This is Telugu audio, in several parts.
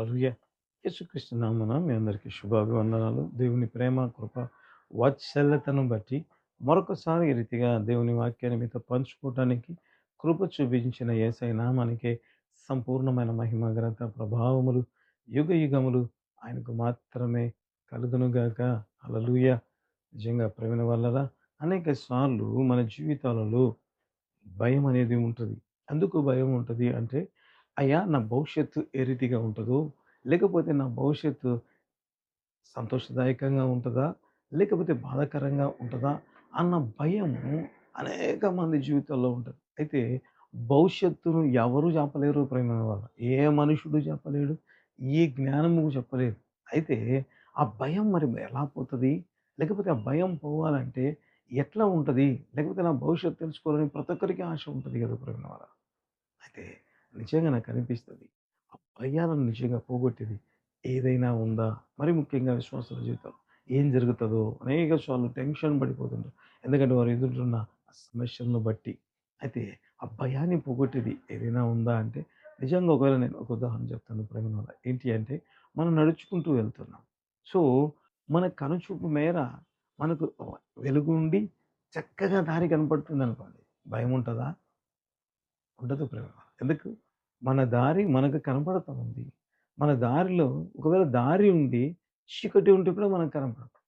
హల్లెలూయా! యేసుక్రీస్తు నామమున మీ అందరికీ శుభాభివందనాలు. దేవుని ప్రేమ, కృప, వాత్సల్యతను బట్టి మరొకసారి ఈ రీతిగా దేవుని వాక్యాన్ని మీతో పంచుకోవటానికి కృప చూపించిన యేసయ్య నామానికే సంపూర్ణమైన మహిమ, ఘనత, ప్రభావములు యుగయుగములు ఆయనకు మాత్రమే కలుగునుగాక. హల్లెలూయా! నిజంగా ప్రేమైన వాళ్ళరా, అనేక సార్లు మన జీవితాలలో భయం అనేది ఉంటది. ఎందుకు భయం ఉంటది అంటే, అయ్యా! నా భవిష్యత్తు ఏ రీతిగా ఉంటదో, లేకపోతే నా భవిష్యత్తు సంతోషదాయకంగా ఉంటదా? లేకపోతే బాధాకరంగా ఉంటదా? అన్న భయము అనేక మంది జీవితాల్లో ఉంటది. అయితే భవిష్యత్తును ఎవరు చెప్పలేరు ప్రియమైన వాళ్ళ. ఏ మనుషుడు చెప్పలేడు. ఏ జ్ఞానము చెప్పలేదు. అయితే ఆ భయం మరి ఎలా పోతది? లేకపోతే ఆ భయం పోవాలంటే ఎట్లా ఉంటది? లేకపోతే నా భవిష్యత్తు తెలుసుకోవాలని ప్రతి ఒక్కరికి ఆశ ఉంటది కదా ప్రియమైన వాళ్ళ. అయితే నిజంగా నాకనిపిస్తది. ఆ భయాలను నిజంగా పోగొట్టేది ఏదైనా ఉందా? మరి ముఖ్యంగా విశ్వాసుల జీవితంలో ఏం జరుగుతదో అనేక సార్లు టెన్షన్ పడిపోతుంటారు. ఎందుకంటే వారు ఎదుర్కొంటున్న ఆ సమస్యలను బట్టి. అయితే ఆ భయాన్ని పోగొట్టేది ఏదైనా ఉందా అంటే నిజంగా ఒకవేళ నేను ఒక ఉదాహరణ చెప్తాను ప్రేమను వల్ల. ఏంటి అంటే మనం నడుచుకుంటూ వెళ్తున్నాం. సో, మన కనుచూపు మేర మనకు వెలుగుండి చక్కగా దారి కనపడుతుందనుకోండి. భయముంటదా? ఉండదు ప్రేమ. ఎందుకు? మన దారి మనకు కనపడతా ఉంది. మన దారిలో ఒకవేళ దారి ఉండి, చీకటి ఉంటే కూడా మనకు కనపడదు.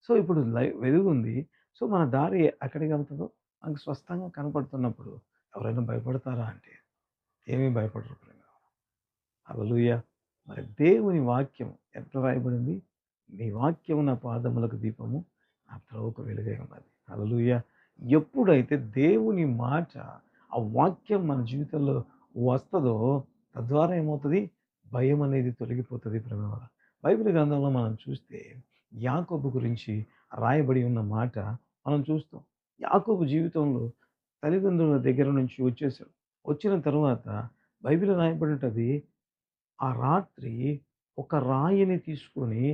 సో, ఇప్పుడు వెలుగుంది. సో, మన దారి ఎక్కడికి వెళ్తదో మనకు స్పష్టంగా కనపడుతున్నప్పుడు ఎవరైనా భయపడతారా అంటే, ఏమీ భయపడరు ప్రేమ. హల్లెలూయా! మరి దేవుని వాక్యం ఎట్లా రాయబడింది? నీ వాక్యము నా పాదములకు దీపము, నా త్రోవకు వెలుగై ఉన్నది. హల్లెలూయా! ఎప్పుడైతే దేవుని మాట, ఆ వాక్యం మన జీవితంలో వస్తదో, తద్వారా ఏమవుతది? భయం అనేది తొలగిపోతది ప్రేమవల్ల. బైబిల్ గ్రంథంలో మనం చూస్తే, యాకోబు గురించి రాయబడి ఉన్న మాట మనం చూస్తాం. యాకోబు జీవితంలో తల్లిదండ్రుల దగ్గర నుంచి వచ్చేసాడు. వచ్చిన తరువాత బైబిల్ రాయబడి ఉంటది. ఆ రాత్రి ఒక రాయిని తీసుకొని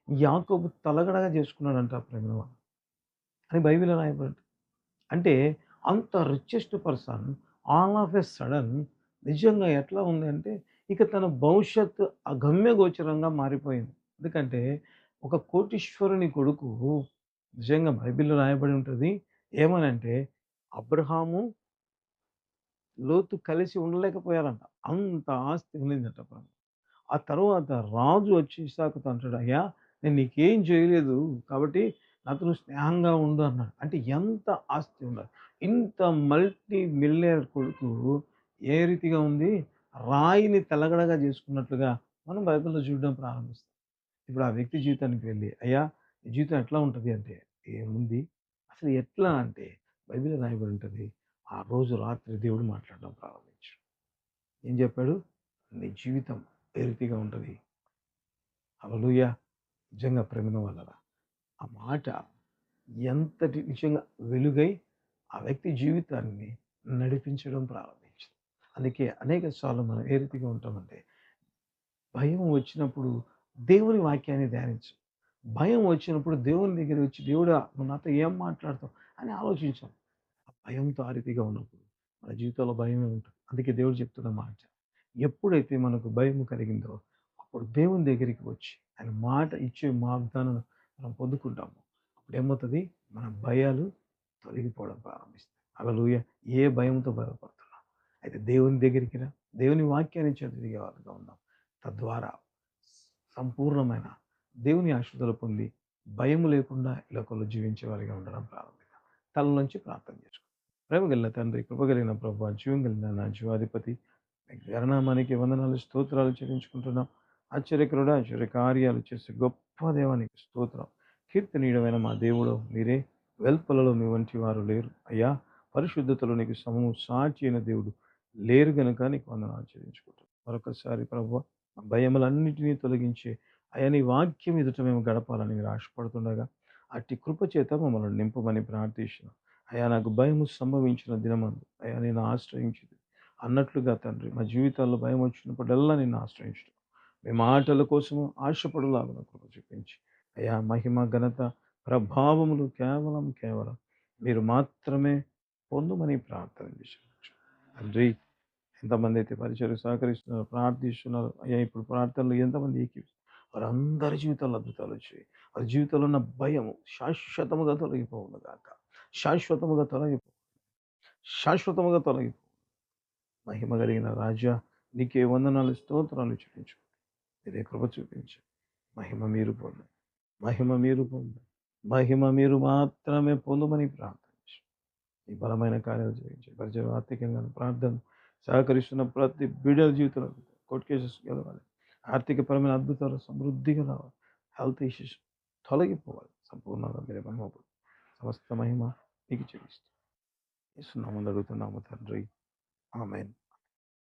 యాకోబు తలగడగా చేసుకున్నాడంట ప్రేమలో అని బైబిల్‌లో రాయబడింది. అంటే అంత richest person all of a sudden నిజంగా ఎట్లా ఉంది అంటే ఇక తన భవిష్యత్తు అగమ్యగోచరంగా మారిపోయింది. ఎందుకంటే ఒక కోటీశ్వరుని కొడుకు నిజంగా బైబిల్‌లో రాయబడి ఉంటది. ఏమనంటే అబ్రహాము, లోతు కలిసి ఉండలేకపోయారంట. అంత ఆస్తి ఉండిందట. ఆ తరువాత రాజు వచ్చి ఇస్సాకుతో అంటాడు, "అయ్యా! నేను నీకేం చేయలేదు. కాబట్టి నాతో నువ్వు స్నేహంగా ఉండు" అన్నాడు. అంటే ఎంత ఆస్తి ఉండాలి. ఇంత మల్టీ మిలియనర్ కొడుకు ఏ రీతిగా ఉంది? రాయిని తలగడగా చేసుకున్నట్లుగా మనం బైబిల్‌లో చూడడం ప్రారంభిస్తాం. ఇప్పుడు ఆ వ్యక్తి జీవితానికి వెళ్ళి, "అయ్యా! నీ జీవితం ఎట్లా ఉంటది?" అంటే, "ఏముంది? అసలు ఎట్లా?" అంటే బైబిల్‌లో రాయబడి ఉంటది. ఆ రోజు రాత్రి దేవుడు మాట్లాడడం ప్రారంభించాడు. ఏం చెప్పాడు? "నీ జీవితం ఏ రీతిగా ఉంటది?" హల్లెలూయా! నిజంగా ప్రేమైన వాళ్ళరా! ఆ మాట ఎంతటి నిజంగా వెలుగై ఆ వ్యక్తి జీవితాన్ని నడిపించడం ప్రారంభించింది. అందుకే అనేక సార్లు మనం ఏ రీతిగా ఉంటామంటే, భయం వచ్చినప్పుడు దేవుని వాక్యాన్ని ధ్యానించం. భయం వచ్చినప్పుడు దేవుని దగ్గరికి వచ్చి, "దేవుడా! నువ్వు నాతో ఏం మాట్లాడతావు?" అని ఆలోచించాం. ఆ భయంతో ఆ రీతిగా ఉన్నప్పుడు మన జీవితంలో భయమే ఉంటుంది. అందుకే దేవుడు చెప్తున్న మాట. ఎప్పుడైతే మనకు భయం కలిగిందో అప్పుడు దేవుని దగ్గరికి వచ్చి ఆయన మాట ఇచ్చే వాగ్దానం మనం పొందుకుంటాము. అప్పుడేమవుతది? మన భయాలు తొలగిపోవడం ప్రారంభిస్తాయి. హల్లెలూయా! ఏ భయంతో భయపడుతున్నాం. అయితే దేవుని దగ్గరికి రా. దేవుని వాక్యాన్ని చదివే వారుగా ఉందాం. తద్వారా సంపూర్ణమైన దేవుని ఆశీర్వాదాలు పొంది భయం లేకుండా ఈ లోకంలో జీవించే వారిగా ఉండడం ప్రారంభిద్దాం. తలలోంచి ప్రార్థన చేసుకుందాం. ప్రేమ కలిగిన తండ్రి, కృప కలిగిన ప్రభువా, జీవం కలిగిన నా జీవాధిపతి, మీ ఘననామానికి వందనాలు, స్తోత్రాలు చెల్లించుకుంటున్నాం. ఆశ్చర్యకరుడా, ఆశ్చర్య కార్యాలు చేసే గొప్ప దేవానికి స్తోత్రం. కీర్తనీయుడమైన మా దేవుడు మీరే. వెల్పలలో మీ వంటి వారు లేరు. అయ్యా! పరిశుద్ధతలో నీకు సమము సాటి అయిన దేవుడు లేరు గనుక నీకు వందనాలు చెల్లించుకుంటున్నాం. మరొకసారి ప్రభువా, మా భయములన్నిటినీ తొలగించి అయ్యా నీ వాక్యం ఎదుట మేము గడపాలని మీరు ఆశపడుతుండగా అట్టి కృప చేత మమ్మల్ని నింపమని ప్రార్థిస్తున్నాం. అయ్యా నాకు భయము సంభవించిన దినమందు అయ్యా నేను ఆశ్రయించింది అన్నట్లుగా తండ్రి మా జీవితాల్లో భయం వచ్చినప్పుడల్లా నిన్ను ఆశ్రయించడం మీ మాటల కోసము ఆశపడులాగా కృప చూపించి అయ్యా మహిమ ఘనత ప్రభావములు కేవలం మీరు మాత్రమే పొందుమని ప్రార్థన చేశాను తండ్రి. ఎంతమంది అయితే పరిచర్యకు సహకరిస్తున్నారు, ప్రార్థిస్తున్నారు. అయ్యా ఇప్పుడు ప్రార్థనలు ఎంతమంది వారందరి జీవితాల్లో అద్భుతాలొచ్చాయి. వారి జీవితంలో ఉన్న భయము శాశ్వతముగా తొలగిపోవును గాక. శాశ్వతముగా శాశ్వతముగా తొలగిపో. మహిమ కలిగిన రాజా, నీకే వందనాలు, స్తోత్రాలు చెల్లించు. మీరే కృప చూపించు. మహిమ మీరు పొందు. మహిమ మీరు పొందు. మహిమ మీరు మాత్రమే పొందుమని ప్రార్థించు. ఈ బలమైన కార్యాలు చేయించు. పరిచయం ఆర్థికంగా ప్రార్థన సహకరిస్తున్న ప్రతి బిడ్డల జీవితంలో కోర్టు కేసెస్ గెలవాలి. ఆర్థికపరమైన అద్భుతాలు సమృద్ధిగా రావాలి. హెల్త్ ఇష్యూస్ తొలగిపోవాలి. సంపూర్ణంగా మీరే మహిమ పొందు. సమస్త మహిమ మీకు చెల్లిస్తూ యేసు నామములో అడుగుతున్నాము తండ్రి. ఆమేన్.